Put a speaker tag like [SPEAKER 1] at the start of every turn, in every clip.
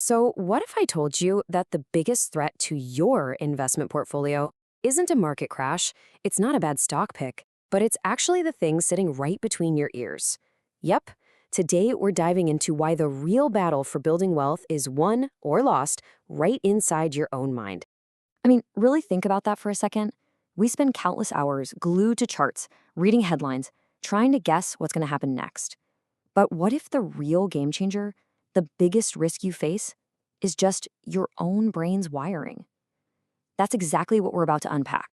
[SPEAKER 1] So, what if I told you that the biggest threat to your investment portfolio isn't a market crash, it's not a bad stock pick, but it's actually the thing sitting right between your ears? Yep. Today, we're diving into why the real battle for building wealth is won or lost right inside your own mind.
[SPEAKER 2] Really think about that for a second. We spend countless hours glued to charts, reading headlines, trying to guess what's going to happen next. But what if the real game changer, the biggest risk you face, is just your own brain's wiring? That's exactly what we're about to unpack.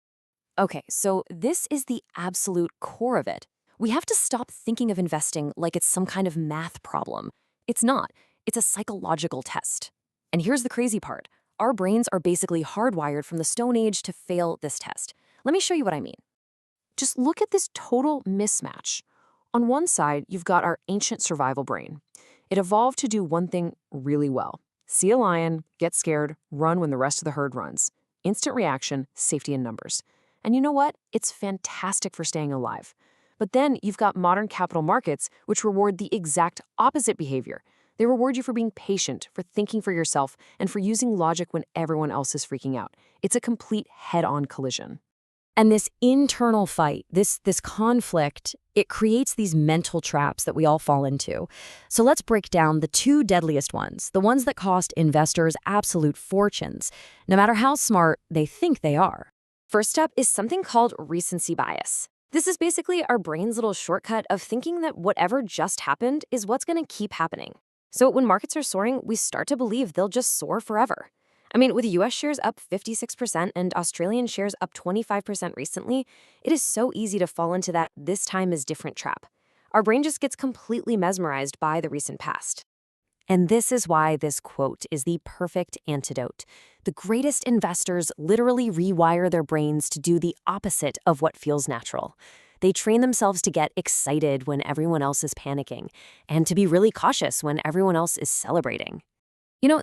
[SPEAKER 1] Okay, so this is the absolute core of it. We have to stop thinking of investing like it's some kind of math problem. It's not, it's a psychological test. And here's the crazy part, our brains are basically hardwired from the Stone Age to fail this test. Let me show you what I mean. Just look at this total mismatch. On one side, you've got our ancient survival brain. It evolved to do one thing really well: see a lion, get scared, run when the rest of the herd runs. Instant reaction, safety in numbers. And you know what? It's fantastic for staying alive. But then you've got modern capital markets, which reward the exact opposite behavior. They reward you for being patient, for thinking for yourself, and for using logic when everyone else is freaking out. It's a complete head-on collision. And this internal fight, this conflict, it creates these mental traps that we all fall into. So let's break down the two deadliest ones, the ones that cost investors absolute fortunes, no matter how smart they think they are. First up is something called recency bias. This is basically our brain's little shortcut of thinking that whatever just happened is what's going to keep happening. So when markets are soaring, we start to believe they'll just soar forever. With US shares up 56% and Australian shares up 25% recently, it is so easy to fall into that this time is different trap. Our brain just gets completely mesmerized by the recent past. And this is why this quote is the perfect antidote. The greatest investors literally rewire their brains to do the opposite of what feels natural. They train themselves to get excited when everyone else is panicking, and to be really cautious when everyone else is celebrating.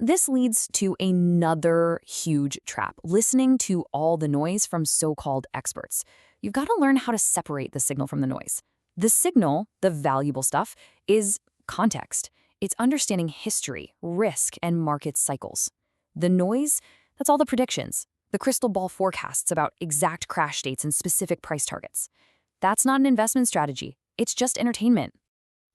[SPEAKER 1] This leads to another huge trap, listening to all the noise from so-called experts. You've got to learn how to separate the signal from the noise. The signal, the valuable stuff, is context. It's understanding history, risk, and market cycles. The noise, that's all the predictions, the crystal ball forecasts about exact crash dates and specific price targets. That's not an investment strategy. It's just entertainment.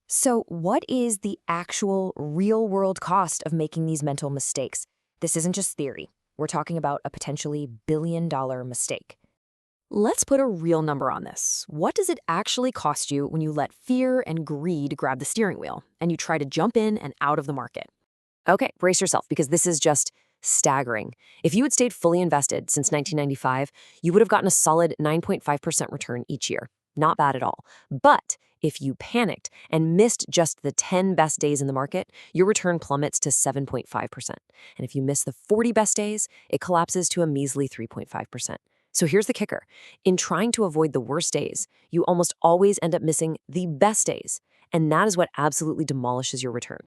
[SPEAKER 1] So, what is the actual real-world cost of making these mental mistakes? This isn't just theory. We're talking about a potentially billion-dollar mistake. Let's put a real number on this. What does it actually cost you when you let fear and greed grab the steering wheel and you try to jump in and out of the market? Okay, brace yourself, because this is just staggering. If you had stayed fully invested since 1995, you would have gotten a solid 9.5% return each year. Not bad at all. But if you panicked and missed just the 10 best days in the market, your return plummets to 7.5%. And if you miss the 40 best days, it collapses to a measly 3.5%. So here's the kicker. In trying to avoid the worst days, you almost always end up missing the best days. And that is what absolutely demolishes your return.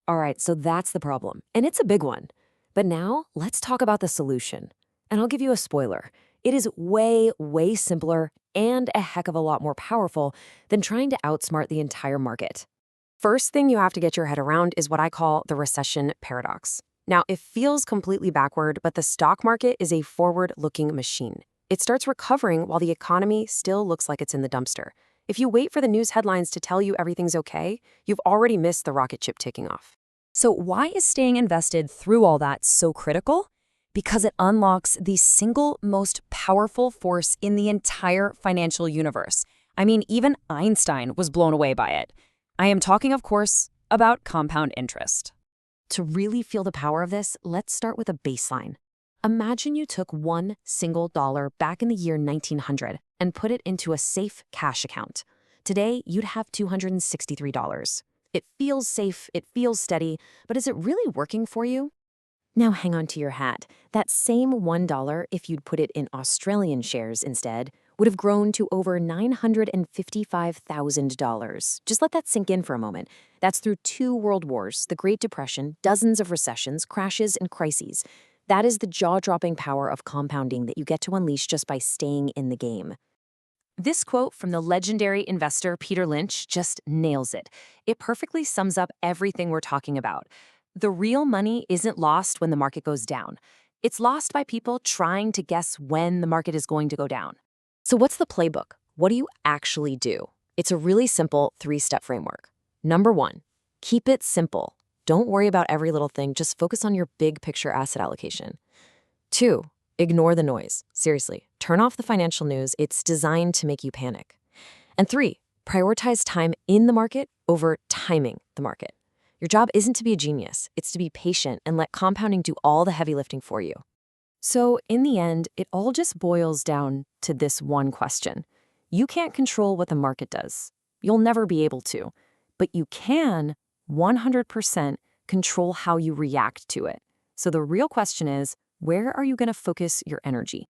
[SPEAKER 1] All right, so that's the problem. And it's a big one. But now let's talk about the solution. And I'll give you a spoiler. It is way, way simpler and a heck of a lot more powerful than trying to outsmart the entire market. First thing you have to get your head around is what I call the recession paradox. Now, it feels completely backward, but the stock market is a forward-looking machine. It starts recovering while the economy still looks like it's in the dumpster. If you wait for the news headlines to tell you everything's okay, you've already missed the rocket ship taking off. So why is staying invested through all that so critical? Because it unlocks the single most powerful force in the entire financial universe. Even Einstein was blown away by it. I am talking, of course, about compound interest. To really feel the power of this, let's start with a baseline. Imagine you took one single dollar back in the year 1900 and put it into a safe cash account. Today, you'd have $263. It feels safe, it feels steady, but is it really working for you? Now hang on to your hat. That same $1, if you'd put it in Australian shares instead, would have grown to over $955,000. Just let that sink in for a moment. That's through 2 world wars, the Great Depression, dozens of recessions, crashes, and crises. That is the jaw-dropping power of compounding that you get to unleash just by staying in the game. This quote from the legendary investor Peter Lynch just nails it. It perfectly sums up everything we're talking about. The real money isn't lost when the market goes down. It's lost by people trying to guess when the market is going to go down. So what's the playbook? What do you actually do? It's a really simple 3-step framework. Number 1, keep it simple. Don't worry about every little thing, just focus on your big picture asset allocation. 2, ignore the noise. Seriously, turn off the financial news. It's designed to make you panic. And 3, prioritize time in the market over timing the market. Your job isn't to be a genius, it's to be patient and let compounding do all the heavy lifting for you. So in the end, it all just boils down to this one question. You can't control what the market does. You'll never be able to. But you can 100% control how you react to it. So the real question is, where are you going to focus your energy?